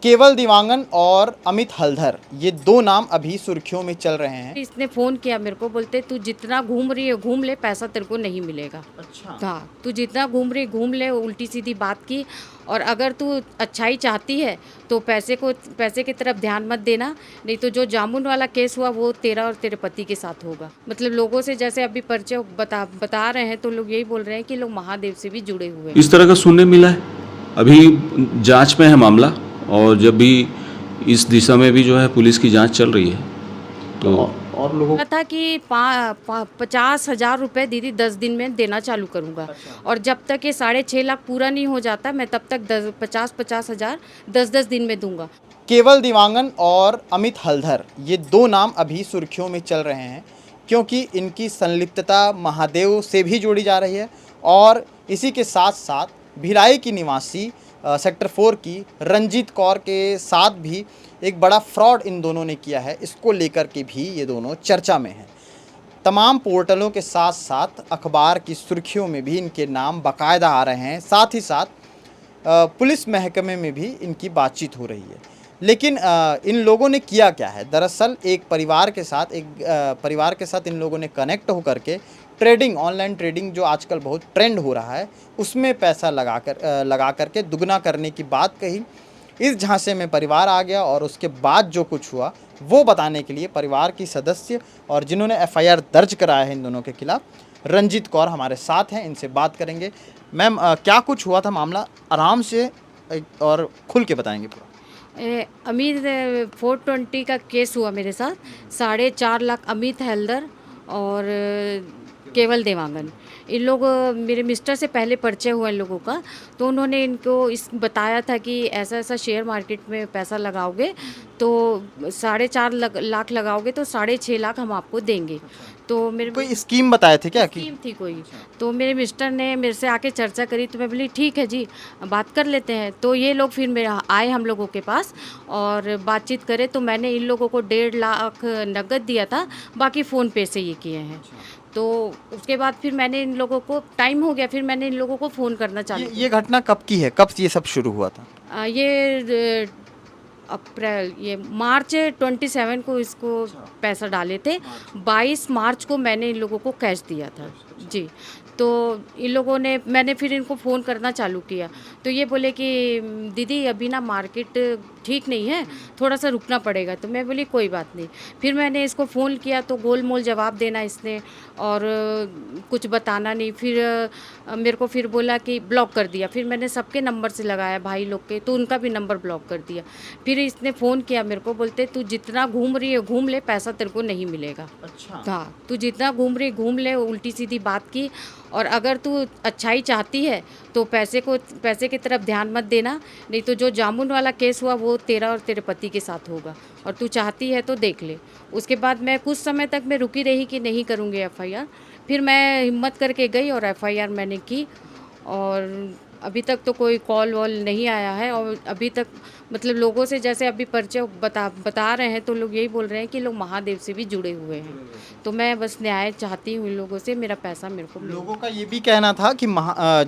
केवल दिवांगन और अमित हल्दर, ये दो नाम अभी सुर्खियों में चल रहे हैं। इसने फ़ोन किया मेरे को, बोलते तू जितना घूम रही है घूम ले, पैसा तेरे को नहीं मिलेगा। अच्छा। हाँ, तू जितना घूम रही घूम ले, उल्टी सीधी बात की। और अगर तू अच्छाई चाहती है तो पैसे की तरफ ध्यान मत देना, नहीं तो जो जामुन वाला केस हुआ वो तेरा और तेरे पति के साथ होगा। मतलब लोगों से जैसे अभी परिचय बता रहे हैं, तो लोग यही बोल रहे हैं कि लोग महादेव से भी जुड़े हुए हैं। इस तरह का सुनने मिला है। अभी जांच में है मामला, और जब भी इस दिशा में भी जो है पुलिस की जांच चल रही है। तो और लोगों बोला था कि 50,000 रुपये दीदी 10 दिन में देना चालू करूँगा। और जब तक ये 6.5 लाख पूरा नहीं हो जाता, मैं तब तक 50 हज़ार 10 दिन में दूंगा। केवल दिवांगन और अमित हल्दर, ये दो नाम अभी सुर्खियों में चल रहे हैं क्योंकि इनकी संलिप्तता महादेव से भी जोड़ी जा रही है। और इसी के साथ साथ भिलाई की निवासी सेक्टर 4 की रंजीत कौर के साथ भी एक बड़ा फ्रॉड इन दोनों ने किया है। इसको लेकर के भी ये दोनों चर्चा में हैं। तमाम पोर्टलों के साथ साथ अखबार की सुर्खियों में भी इनके नाम बाकायदा आ रहे हैं। साथ ही साथ पुलिस महकमे में भी इनकी बातचीत हो रही है। लेकिन इन लोगों ने किया क्या है? दरअसल एक परिवार के साथ इन लोगों ने कनेक्ट होकर के ट्रेडिंग, ऑनलाइन ट्रेडिंग जो आजकल बहुत ट्रेंड हो रहा है, उसमें पैसा लगा करके दुगना करने की बात कही। इस झांसे में परिवार आ गया और उसके बाद जो कुछ हुआ वो बताने के लिए परिवार की सदस्य और जिन्होंने एफआईआर दर्ज कराया है इन दोनों के खिलाफ, रंजीत कौर हमारे साथ हैं। इनसे बात करेंगे। मैम, क्या कुछ हुआ था मामला? आराम से और खुल के बताएंगे पूरा। अमित 420 का केस हुआ मेरे साथ। 4.5 लाख अमित हल्दर और केवल देवांगन, इन लोग मेरे मिस्टर से पहले परिचय हुआ इन लोगों का। तो उन्होंने इनको इस बताया था कि ऐसा ऐसा शेयर मार्केट में पैसा लगाओगे तो 4.5 लाख लगाओगे तो 6.5 लाख हम आपको देंगे। तो मेरे कोई स्कीम बताए थे क्या? स्कीम थी कोई। तो मेरे मिस्टर ने मेरे से आके चर्चा करी, तो मैं बोली ठीक है जी, बात कर लेते हैं। तो ये लोग फिर मेरे आए हम लोगों के पास और बातचीत करे। तो मैंने इन लोगों को 1.5 लाख नगद दिया था, बाकी फ़ोन पे से ये किए हैं। तो उसके बाद फिर मैंने इन लोगों को, टाइम हो गया, फिर मैंने इन लोगों को फ़ोन करना चालू ये घटना कब की है? कब ये सब शुरू हुआ था? ये अप्रैल, ये मार्च 27 को इसको पैसा डाले थे। 22 मार्च को मैंने इन लोगों को कैश दिया था जी। तो इन लोगों ने, मैंने फिर इनको फ़ोन करना चालू किया। तो ये बोले कि दीदी अभी ना मार्केट ठीक नहीं है, थोड़ा सा रुकना पड़ेगा। तो मैं बोली कोई बात नहीं। फिर मैंने इसको फ़ोन किया तो गोल मोल जवाब देना इसने और कुछ बताना नहीं। फिर मेरे को फिर बोला कि ब्लॉक कर दिया। फिर मैंने सबके नंबर से लगाया भाई लोग के, तो उनका भी नंबर ब्लॉक कर दिया। फिर इसने फ़ोन किया मेरे को, बोलते तू जितना घूम रही है घूम ले, पैसा तेरे को नहीं मिलेगा। अच्छा। हाँ, तू जितना घूम रही घूम ले, उल्टी सीधी बात की। और अगर तू अच्छाई चाहती है तो पैसे की तरफ ध्यान मत देना, नहीं तो जो जामुन वाला केस हुआ वो तेरा और तेरे पति के साथ होगा। और तू चाहती है तो देख ले। उसके बाद मैं कुछ समय तक मैं रुकी रही कि नहीं करूँगी एफआईआर। फिर मैं हिम्मत करके गई और एफआईआर मैंने की। और अभी तक तो कोई कॉल वॉल नहीं आया है। और अभी तक मतलब लोगों से जैसे अभी परिचय बता रहे हैं, तो लोग यही बोल रहे हैं कि लोग महादेव से भी जुड़े हुए हैं। तो मैं बस न्याय चाहती हूँ इन लोगों से, मेरा पैसा मेरे को मिले। लोगों का ये भी कहना था कि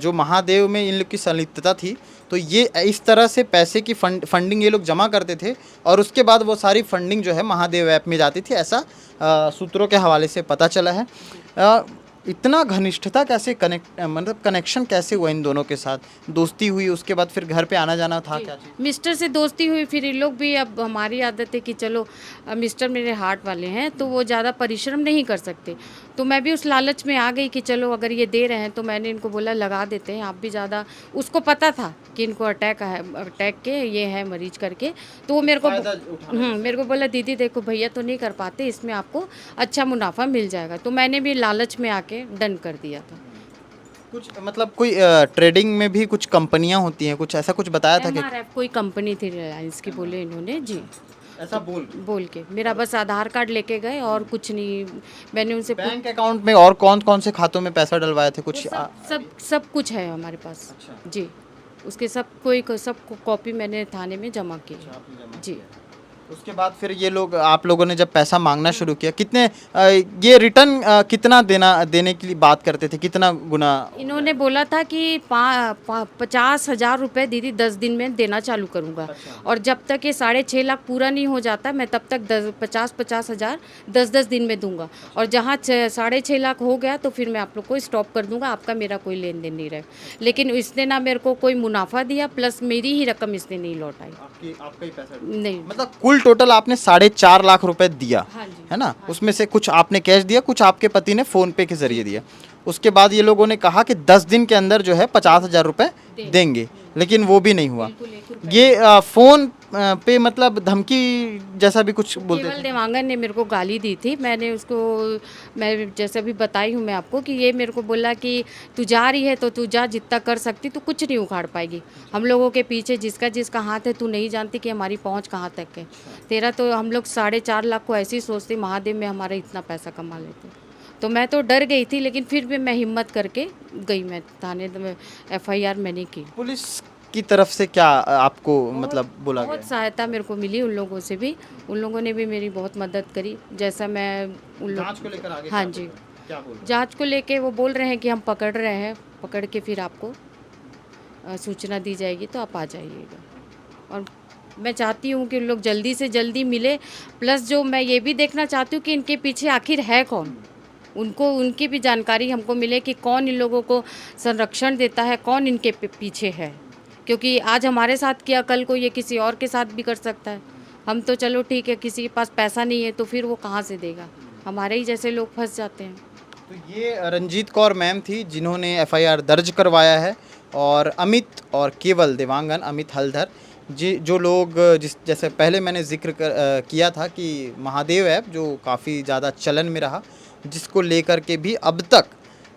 जो महादेव में इन लोग की संलिप्तता थी, तो ये इस तरह से पैसे की फंडिंग ये लोग जमा करते थे और उसके बाद वो सारी फंडिंग जो है महादेव ऐप में जाती थी। ऐसा सूत्रों के हवाले से पता चला है। इतना घनिष्ठता कैसे मतलब कनेक्शन कैसे हुआ इन दोनों के साथ? दोस्ती हुई, उसके बाद फिर घर पे आना जाना था क्या? मिस्टर से दोस्ती हुई, फिर इन लोग भी, अब हमारी आदत है कि चलो मिस्टर मेरे हार्ट वाले हैं तो वो ज़्यादा परिश्रम नहीं कर सकते। तो मैं भी उस लालच में आ गई कि चलो अगर ये दे रहे हैं तो मैंने इनको बोला लगा देते हैं आप भी। ज़्यादा उसको पता था कि इनको अटैक के ये है मरीज करके। तो वो मेरे को बोला दीदी देखो भैया तो नहीं कर पाते, इसमें आपको अच्छा मुनाफा मिल जाएगा। तो मैंने भी लालच में आके डन कर दिया था। कुछ मतलब कोई ट्रेडिंग में भी कुछ कंपनियां होती हैं, कुछ ऐसा कुछ बताया था कि MRF कोई कंपनी थी रिलायंस की, बोले इन्होंने जी। ऐसा बोल के मेरा बस आधार कार्ड लेके गए और कुछ नहीं। मैंने उनसे बैंक अकाउंट में और कौन कौन से खातों में पैसा डलवाए थे कुछ? सब कुछ है हमारे पास। जी, उसके सब कॉपी मैंने थाने में जमा की जी। उसके बाद फिर ये लोग, आप लोगों ने जब पैसा मांगना शुरू किया, कितने ये रिटर्न कितना देने के लिए बात करते थे, कितना गुना? इन्होंने बोला था कि 50,000 रुपये दीदी 10 दिन में देना चालू करूँगा। और जब तक ये 6.5 लाख पूरा नहीं हो जाता मैं तब तक 50 हज़ार 10 दिन में दूंगा। और जहाँ 6.5 लाख हो गया तो फिर मैं आप लोग को स्टॉप कर दूंगा, आपका मेरा कोई लेन देन नहीं रहे। लेकिन इसने ना मेरे को कोई मुनाफा दिया, प्लस मेरी ही रकम इसने नहीं लौटाई। आपका ही पैसा नहीं, मतलब कुल टोटल आपने 4.5 लाख रुपए दिया, हाँ जी, है ना? उसमें से कुछ आपने कैश दिया, कुछ आपके पति ने फोन पे के जरिए दिया। उसके बाद ये लोगों ने कहा कि 10 दिन के अंदर जो है 50,000 रुपए देंगे, लेकिन वो भी नहीं हुआ। ये फोन पे मतलब धमकी जैसा भी कुछ बोलते केवल थे? देवांगन ने मेरे को गाली दी थी। मैंने उसको, मैं जैसे भी बताई हूँ मैं आपको, कि ये मेरे को बोला कि तू जा रही है तो तू जा, जितना कर सकती तू कुछ नहीं उखाड़ पाएगी। हम लोगों के पीछे जिसका हाथ है तू नहीं जानती कि हमारी पहुँच कहाँ तक है। तेरा तो हम लोग 4.5 लाख को ऐसे ही सोचते महादेव में हमारा इतना पैसा कमा लेते। तो मैं तो डर गई थी, लेकिन फिर भी मैं हिम्मत करके गई। मैं थाने में FIR मैंने की। पुलिस की तरफ से क्या आपको मतलब बोला गया? बहुत सहायता मेरे को मिली उन लोगों से भी। उन लोगों ने भी मेरी बहुत मदद करी। जैसा मैं उन जांच को लेकर आगे हाँ क्या जी, बोल रहे हैं? क्या बोल रहे हैं? जांच को लेके वो बोल रहे हैं कि हम पकड़ रहे हैं, पकड़ के फिर आपको सूचना दी जाएगी तो आप आ जाइएगा। और मैं चाहती हूँ कि उन लोग जल्दी से जल्दी मिले। प्लस जो मैं ये भी देखना चाहती हूँ कि इनके पीछे आखिर है कौन, उनकी भी जानकारी हमको मिले कि कौन इन लोगों को संरक्षण देता है, कौन इनके पीछे है। क्योंकि आज हमारे साथ किया, कल को ये किसी और के साथ भी कर सकता है। हम तो चलो ठीक है, किसी के पास पैसा नहीं है तो फिर वो कहाँ से देगा, हमारे ही जैसे लोग फंस जाते हैं। तो ये रंजीत कौर मैम थी जिन्होंने FIR दर्ज करवाया है, और अमित और केवल देवांगन, अमित हल्दर जो लोग जैसे पहले मैंने जिक्र किया था कि महादेव ऐप जो काफ़ी ज़्यादा चलन में रहा, जिसको लेकर के भी अब तक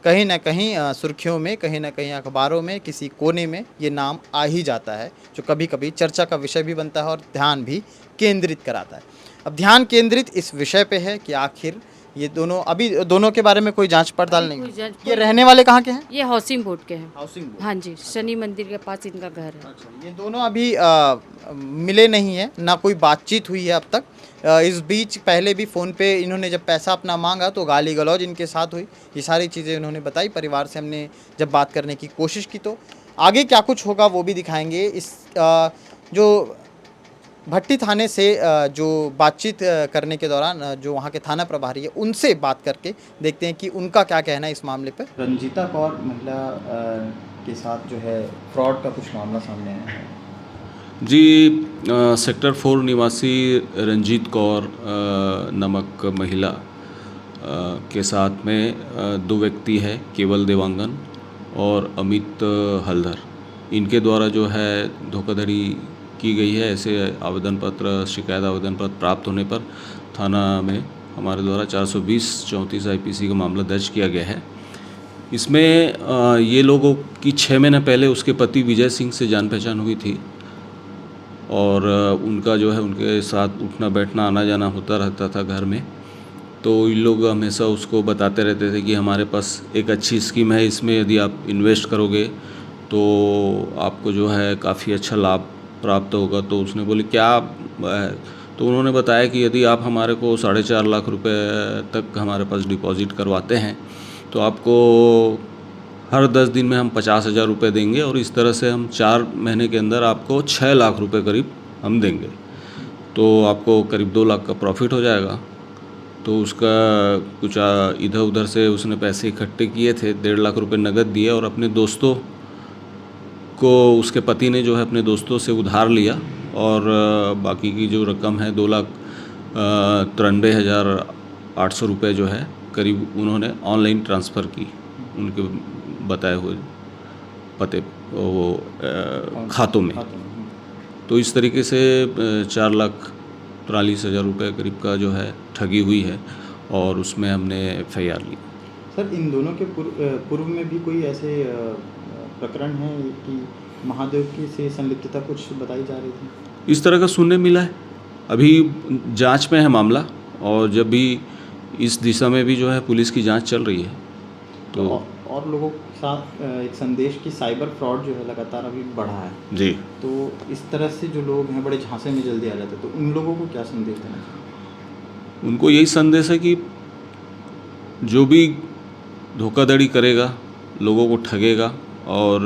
कहीं ना कहीं सुर्खियों में, कहीं ना कहीं अखबारों में, किसी कोने में ये नाम आ ही जाता है, जो कभी कभी चर्चा का विषय भी बनता है और ध्यान भी केंद्रित कराता है। अब ध्यान केंद्रित इस विषय पे है कि आखिर ये दोनों, अभी दोनों के बारे में कोई जांच पड़ताल नहीं। ये रहने वाले कहाँ के हैं? ये हाउसिंग बोर्ड के हैं। Housing board. हाँ जी, शनि मंदिर के पास इनका घर है। अच्छा, ये दोनों अभी मिले नहीं है, ना कोई बातचीत हुई है अब तक। इस बीच पहले भी फ़ोन पे इन्होंने जब पैसा अपना मांगा तो गाली गलौज इनके साथ हुई। ये सारी चीज़ें इन्होंने बताई। परिवार से हमने जब बात करने की कोशिश की तो आगे क्या कुछ होगा वो भी दिखाएंगे। इस जो भट्टी थाने से जो बातचीत करने के दौरान जो वहाँ के थाना प्रभारी है उनसे बात करके देखते हैं कि उनका क्या कहना है इस मामले पर। रंजीता कौर महिला के साथ जो है फ्रॉड का कुछ मामला सामने आया है जी। सेक्टर 4 निवासी रंजीत कौर नामक महिला के साथ में 2 व्यक्ति है, केवल देवांगन और अमित हल्दर। इनके द्वारा जो है धोखाधड़ी की गई है। ऐसे आवेदन पत्र, शिकायत आवेदन पत्र प्राप्त होने पर थाना में हमारे द्वारा 420/34 IPC का मामला दर्ज किया गया है। इसमें ये लोगों की 6 महीने पहले उसके पति विजय सिंह से जान पहचान हुई थी और उनका जो है उनके साथ उठना बैठना आना जाना होता रहता था घर में। तो इन लोग हमेशा उसको बताते रहते थे कि हमारे पास एक अच्छी स्कीम है, इसमें यदि आप इन्वेस्ट करोगे तो आपको जो है काफ़ी अच्छा लाभ प्राप्त होगा। तो उसने बोले क्या है, तो उन्होंने बताया कि यदि आप हमारे को 4.5 लाख रुपए तक हमारे पास डिपॉजिट करवाते हैं तो आपको हर 10 दिन में हम 50,000 रुपये देंगे और इस तरह से हम 4 महीने के अंदर आपको 6 लाख रुपए करीब हम देंगे। तो आपको करीब 2 लाख का प्रॉफिट हो जाएगा। तो उसका कुछ इधर उधर से उसने पैसे इकट्ठे किए थे, 1.5 लाख रुपए नगद दिए और अपने दोस्तों को, उसके पति ने जो है अपने दोस्तों से उधार लिया और बाकी की जो रकम है 2,93,800 रुपये जो है करीब उन्होंने ऑनलाइन ट्रांसफ़र की उनके बताए हुए पते वो खातों में। तो इस तरीके से 4,43,000 रुपये करीब का जो है ठगी हुई है और उसमें हमने FIR ली। सर, इन दोनों के पूर्व में भी कोई ऐसे प्रकरण है कि महादेव की से संलिप्तता कुछ बताई जा रही थी? इस तरह का सुनने मिला है। अभी जांच में है मामला और जब भी इस दिशा में भी जो है पुलिस की जांच चल रही है। तो और लोगों के साथ एक संदेश कि साइबर फ्रॉड जो है लगातार अभी बढ़ा है। जी, तो इस तरह से जो लोग हैं बड़े झांसे में जल्दी आ जाते हैं, तो उन लोगों को क्या संदेश देना चाहिए? उनको यही संदेश है कि जो भी धोखाधड़ी करेगा, लोगों को ठगेगा और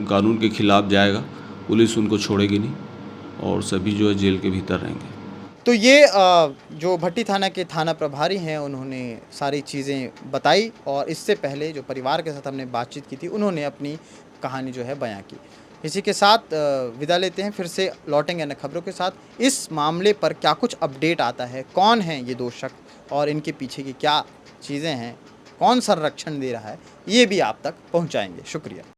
कानून के खिलाफ जाएगा, पुलिस उनको छोड़ेगी नहीं और सभी जो है जेल के भीतर रहेंगे। तो ये जो भट्टी थाना के थाना प्रभारी हैं उन्होंने सारी चीज़ें बताई और इससे पहले जो परिवार के साथ हमने बातचीत की थी उन्होंने अपनी कहानी जो है बयां की। इसी के साथ विदा लेते हैं, फिर से लौटेंगे अन्य खबरों के साथ। इस मामले पर क्या कुछ अपडेट आता है, कौन हैं ये दो शख्स और इनके पीछे की क्या चीज़ें हैं, कौन संरक्षण दे रहा है, ये भी आप तक पहुँचाएँगे। शुक्रिया।